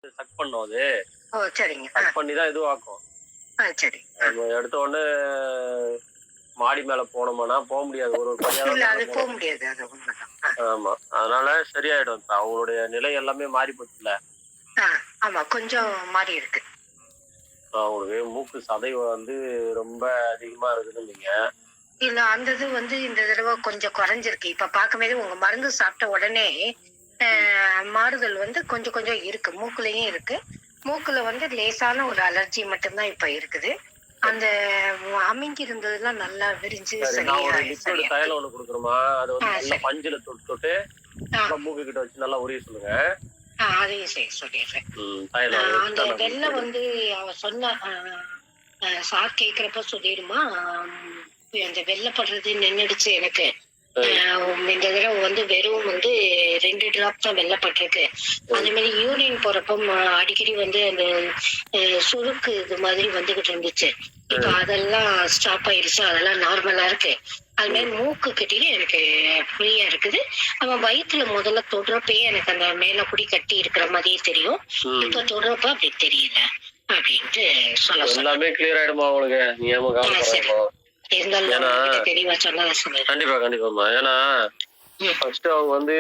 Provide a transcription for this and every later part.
Chuck பண்ணும் அது. ஓ! சரிங்க. சக் பண்ணி தான் இதுவாக்கும். சரி. நம்ம எடுத்த உடனே மாடி மேல போனோமான்னா போ முடியாது. ஒரு ஒரு படியா இல்ல தான் அது மேல போ போணும். முடியாது. அது உண்மதான். ஆமா. அதனால சரியாயிடும். இப்ப அவங்களுடைய நிலை எல்லாமே மாறி போச்சுல்ல. ஆ, ஆமா. கொஞ்சம் மாறி இருக்கு. அவங்களுக்கு மூக்கு சதை வந்து ரொம்ப அதிகமா இருக்குதுன்னீங்க. இல்ல அந்த இது இந்த தடவ கொஞ்சம் குறைஞ்சிருக்கு. இப்ப பார்க்கும்போது உங்க மருந்து சாப்பிட்ட உடனே, அ மாறுதல் கொஞ்சம் கொஞ்சம் இருக்கு. மூக்குலயும் இருக்கு. மூக்குல லேசான ஒரு அலர்ஜி மட்டும் தான் இப்ப இருக்குது. அந்த அமுங்கி இருந்ததெல்லாம் நல்லா விரிஞ்சு சரி, நான் சரியா ஒரு லிக்விட் சரியா தைலம் இருக்கு. ஒண்ணு குடுக்குறேன்ம்மா. அத வந்து நல்லா சரி. பஞ்சுல தொட்டு ஆ, நல்லா மூக்கு கிட்ட வச்சு நல்லா உரிய சொல்லுங்க. அதையும் செய்ய சொல்லிடுறேன். தைலம் அந்த எக்ஸ்டர்னல் வெள்ளம் லிக்விட். அவ சொன்ன சார் கேட்கிறப்ப சொல்லிடுமா, அந்த வெள்ளப்படுறது நின்னுடுச்சு எனக்கு. இந்த தடவை வெறும் 2 டிராப் தான் வெள்ளப்பட்டிருக்கு. அதே மாதிரி யூரின் போறப்ப அடிக்கடி அந்த சுருக்கு இது மாதிரி வந்துகிட்டு இருந்துச்சு. இப்ப அதெல்லாம் ஸ்டாப் ஆயிடுச்சு. அதெல்லாம் நார்மலா இருக்கு. அது மாதிரி மூக்கு கிட்டயும் எனக்கு ஃப்ரீயா இருக்குது. அவன் வயிற்றுல முதல்ல தொடுறப்பயே எனக்கு அந்த மேல குடி கட்டி இருக்கிற மாதிரியே தெரியும். இப்ப தொடுறப்ப அப்படி தெரியல அப்படின்ட்டு சொல்ல எல்லாமே கிளியர் ஆயிடுமா உங்களுக்கு? நீ ஏமா கவலைப்படுறீங்க? இருந்தாலும் ஏன்னா உங்ககிட்ட தெளிவா சொன்னதை சொல்லுங்க. கண்டிப்பாம்மா. ஏன்னா ஃபர்ஸ்ட் அவங்க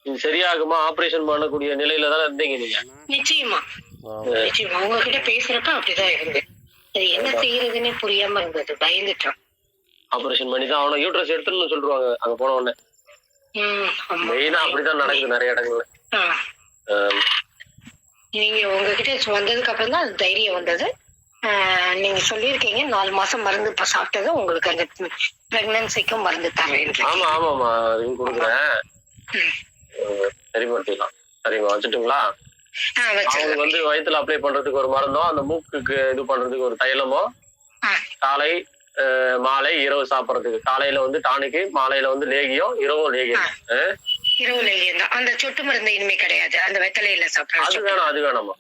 இது சரியாகுமா ஆபரேஷன் பண்ணக்கூடிய நிலையில தானே இருந்தீங்க நீங்க. நிச்சயமா நிச்சயமா உங்ககிட்ட பேசுறப்ப அப்படிதான் இருந்து. அது என்ன செய்யறதுன்னே புரியாம இருந்தது. பயந்துட்டோம். ஆபரேஷன் பண்ணி தான் அவனை யூட்ரஸ் எடுத்துன்னு சொல்லிடுவாங்க அங்க போன உடனே. மெயினா அப்படிதான் நடக்குது நிறைய இடங்கள்ல. நீங்க உங்ககிட்ட வந்ததுக்கு அப்புறம் தான் அது தைரியம் வந்தது. நீங்க சொல்லியிருக்கீங்க 4 மாசம் மருந்து இப்ப சாப்பிட்டது உங்களுக்கு அந்த பிரெக்னன்சிக்கும் மருந்து தரேன். ஆமாமா அதையும் கொடுக்குறேன். சரிப்படுத்திடலாம். சரிம்மா, வச்சுட்டுங்களா? அவங்க வயித்துல அப்ளை பண்றதுக்கு ஒரு மருந்தோ, அந்த மூக்குக்கு இது பண்றதுக்கு ஒரு தைலமோ, காலை மாலை இரவு சாப்பிடறதுக்கு. காலையில டானிக்கு, மாலையில லேகியம், இரவும் லேகியம். இரவு லேகியம் தான். அந்த சொட்டு மருந்து இனிமே கிடையாது. அந்த வெத்தலையில சாப்பிடுறது அது வேணாமா?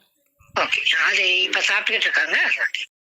ஓகே. அது இப்ப சாப்பிட்டுக்கிட்டு இருக்காங்க.